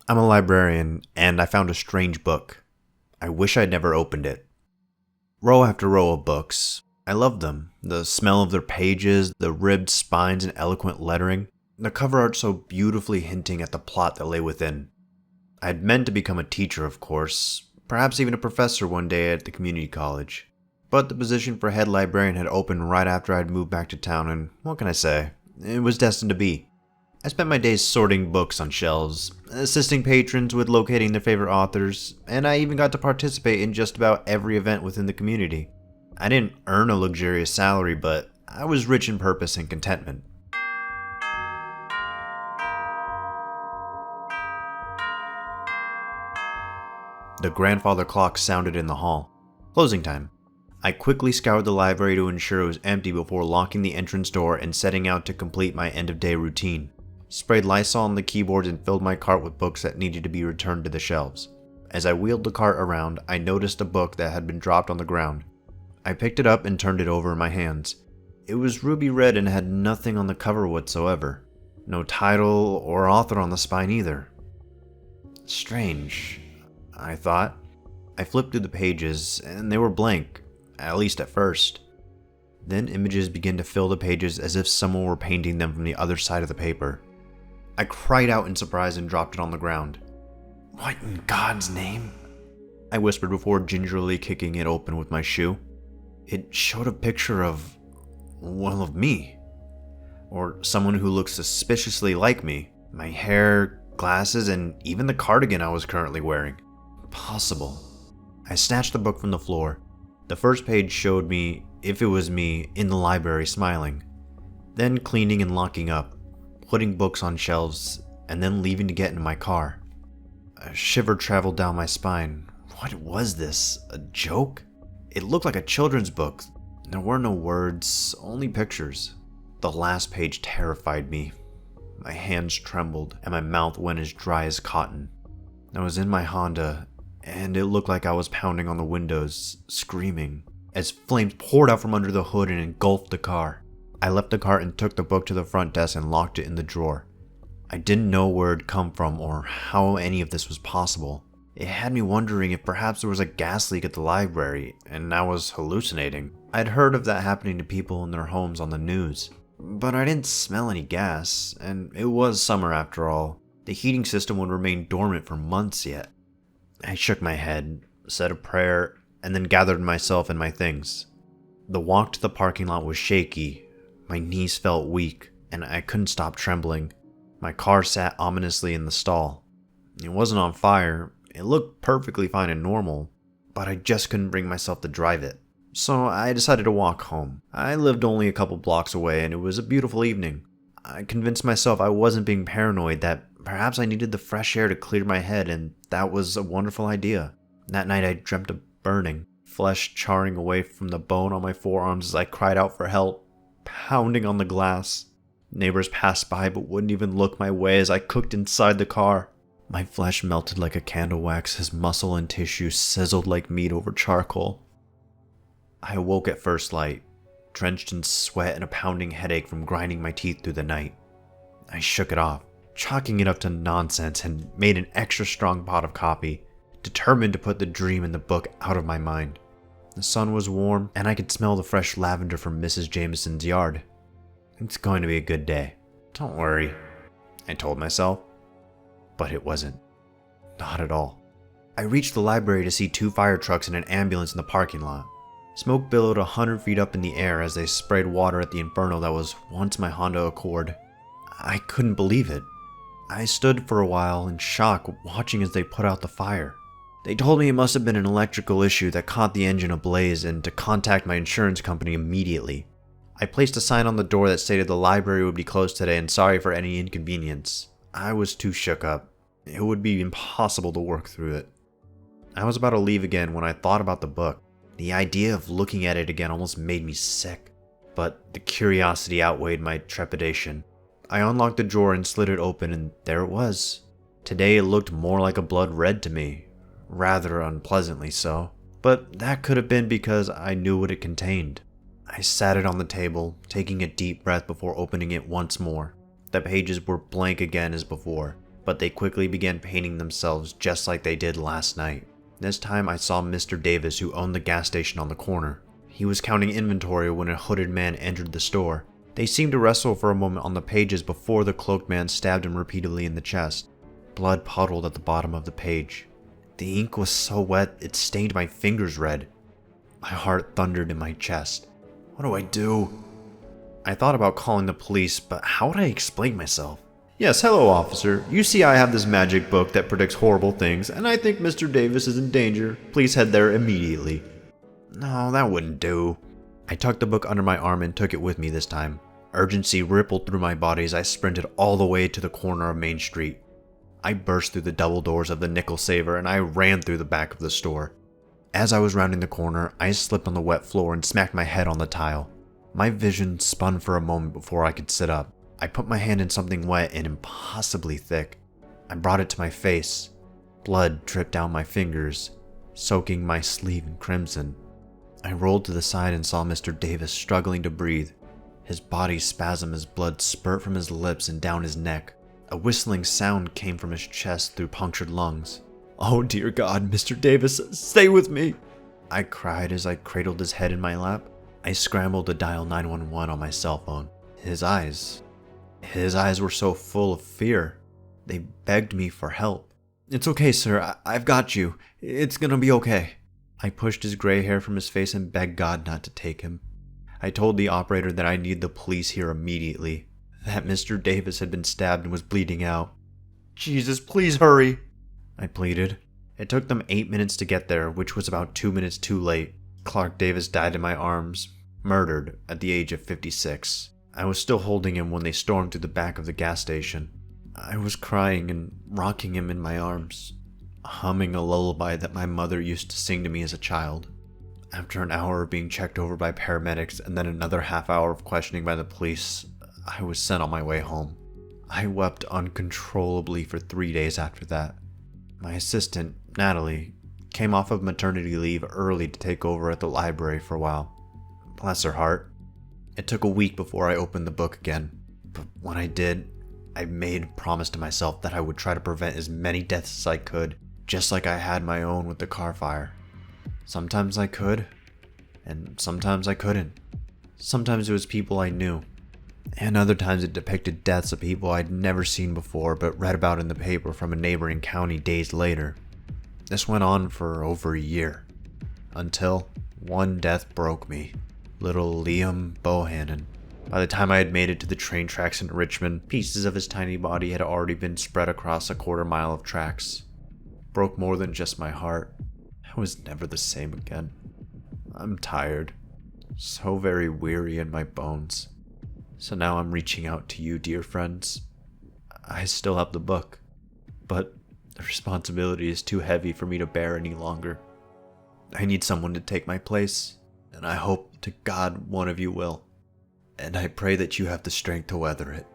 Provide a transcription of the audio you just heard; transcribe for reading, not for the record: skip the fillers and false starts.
I'm a librarian, and I found a strange book. I wish I'd never opened it. Row after row of books. I loved them. The smell of their pages, the ribbed spines and eloquent lettering, the cover art so beautifully hinting at the plot that lay within. I'd meant to become a teacher, of course, perhaps even a professor one day at the community college. But the position for head librarian had opened right after I'd moved back to town, and what can I say? It was destined to be. I spent my days sorting books on shelves, assisting patrons with locating their favorite authors, and I even got to participate in just about every event within the community. I didn't earn a luxurious salary, but I was rich in purpose and contentment. The grandfather clock sounded in the hall. Closing time. I quickly scoured the library to ensure it was empty before locking the entrance door and setting out to complete my end-of-day routine. Sprayed Lysol on the keyboards and filled my cart with books that needed to be returned to the shelves. As I wheeled the cart around, I noticed a book that had been dropped on the ground. I picked it up and turned it over in my hands. It was ruby red and had nothing on the cover whatsoever. No title or author on the spine either. Strange, I thought. I flipped through the pages, and they were blank, at least at first. Then images began to fill the pages as if someone were painting them from the other side of the paper. I cried out in surprise and dropped it on the ground. "What in God's name?" I whispered before gingerly kicking it open with my shoe. It showed a picture of, well, of me. Or someone who looked suspiciously like me. My hair, glasses, and even the cardigan I was currently wearing. Impossible. I snatched the book from the floor. The first page showed me, if it was me, in the library smiling. Then cleaning and locking up, putting books on shelves, and then leaving to get into my car. A shiver traveled down my spine. What was this? A joke? It looked like a children's book. There were no words, only pictures. The last page terrified me. My hands trembled, and my mouth went as dry as cotton. I was in my Honda, and it looked like I was pounding on the windows, screaming, as flames poured out from under the hood and engulfed the car. I left the car and took the book to the front desk and locked it in the drawer. I didn't know where it'd come from or how any of this was possible. It had me wondering if perhaps there was a gas leak at the library, and I was hallucinating. I'd heard of that happening to people in their homes on the news. But I didn't smell any gas, and it was summer after all. The heating system would remain dormant for months yet. I shook my head, said a prayer, and then gathered myself and my things. The walk to the parking lot was shaky. My knees felt weak, and I couldn't stop trembling. My car sat ominously in the stall. It wasn't on fire. It looked perfectly fine and normal, but I just couldn't bring myself to drive it. So I decided to walk home. I lived only a couple blocks away, and it was a beautiful evening. I convinced myself I wasn't being paranoid, that perhaps I needed the fresh air to clear my head, and that was a wonderful idea. That night I dreamt of burning, flesh charring away from the bone on my forearms as I cried out for help, pounding on the glass. Neighbors passed by but wouldn't even look my way as I cooked inside the car. My flesh melted like a candle wax as muscle and tissue sizzled like meat over charcoal. I awoke at first light, drenched in sweat and a pounding headache from grinding my teeth through the night. I shook it off, chalking it up to nonsense, and made an extra strong pot of coffee, determined to put the dream in the book out of my mind. The sun was warm, and I could smell the fresh lavender from Mrs. Jameson's yard. It's going to be a good day. Don't worry, I told myself. But it wasn't. Not at all. I reached the library to see 2 fire trucks and an ambulance in the parking lot. Smoke billowed 100 feet up in the air as they sprayed water at the inferno that was once my Honda Accord. I couldn't believe it. I stood for a while in shock, watching as they put out the fire. They told me it must have been an electrical issue that caught the engine ablaze and to contact my insurance company immediately. I placed a sign on the door that stated the library would be closed today and sorry for any inconvenience. I was too shook up. It would be impossible to work through it. I was about to leave again when I thought about the book. The idea of looking at it again almost made me sick, but the curiosity outweighed my trepidation. I unlocked the drawer and slid it open, and there it was. Today it looked more like a blood red to me, rather unpleasantly so, but that could have been because I knew what it contained. I sat it on the table, taking a deep breath before opening it once more. The pages were blank again as before. but they quickly began painting themselves just like they did last night. This time I saw Mr. Davis, who owned the gas station on the corner. He was counting inventory when a hooded man entered the store. They seemed to wrestle for a moment on the pages before the cloaked man stabbed him repeatedly in the chest. Blood puddled at the bottom of the page. The ink was so wet it stained my fingers red. My heart thundered in my chest. What do I do? I thought about calling the police, but how would I explain myself? Yes, hello officer. You see I have this magic book that predicts horrible things, and I think Mr. Davis is in danger. Please head there immediately. No, that wouldn't do. I tucked the book under my arm and took it with me this time. Urgency rippled through my body as I sprinted all the way to the corner of Main Street. I burst through the double doors of the Nickel Saver and I ran through the back of the store. As I was rounding the corner, I slipped on the wet floor and smacked my head on the tile. My vision spun for a moment before I could sit up. I put my hand in something wet and impossibly thick. I brought it to my face. Blood dripped down my fingers, soaking my sleeve in crimson. I rolled to the side and saw Mr. Davis struggling to breathe. His body spasmed as blood spurt from his lips and down his neck. A whistling sound came from his chest through punctured lungs. Oh dear God, Mr. Davis, stay with me! I cried as I cradled his head in my lap. I scrambled to dial 911 on my cell phone. His eyes were so full of fear. They begged me for help. It's okay, sir. I've got you. It's gonna be okay. I pushed his gray hair from his face and begged God not to take him. I told the operator that I needed the police here immediately, that Mr. Davis had been stabbed and was bleeding out. Jesus, please hurry, I pleaded. It took them 8 minutes to get there, which was about 2 minutes too late. Clark Davis died in my arms, murdered at the age of 56. I was still holding him when they stormed through the back of the gas station. I was crying and rocking him in my arms, humming a lullaby that my mother used to sing to me as a child. After an hour of being checked over by paramedics and then another half hour of questioning by the police, I was sent on my way home. I wept uncontrollably for 3 days after that. My assistant, Natalie, came off of maternity leave early to take over at the library for a while. Bless her heart. It took a week before I opened the book again, but when I did, I made a promise to myself that I would try to prevent as many deaths as I could, just like I had my own with the car fire. Sometimes I could, and sometimes I couldn't. Sometimes it was people I knew, and other times it depicted deaths of people I'd never seen before but read about in the paper from a neighboring county days later. This went on for over a year, until one death broke me. Little Liam Bohannon. By the time I had made it to the train tracks in Richmond, pieces of his tiny body had already been spread across a quarter mile of tracks. Broke more than just my heart. I was never the same again. I'm tired. So very weary in my bones. So now I'm reaching out to you, dear friends. I still have the book, but the responsibility is too heavy for me to bear any longer. I need someone to take my place, and I hope to God one of you will. And I pray that you have the strength to weather it.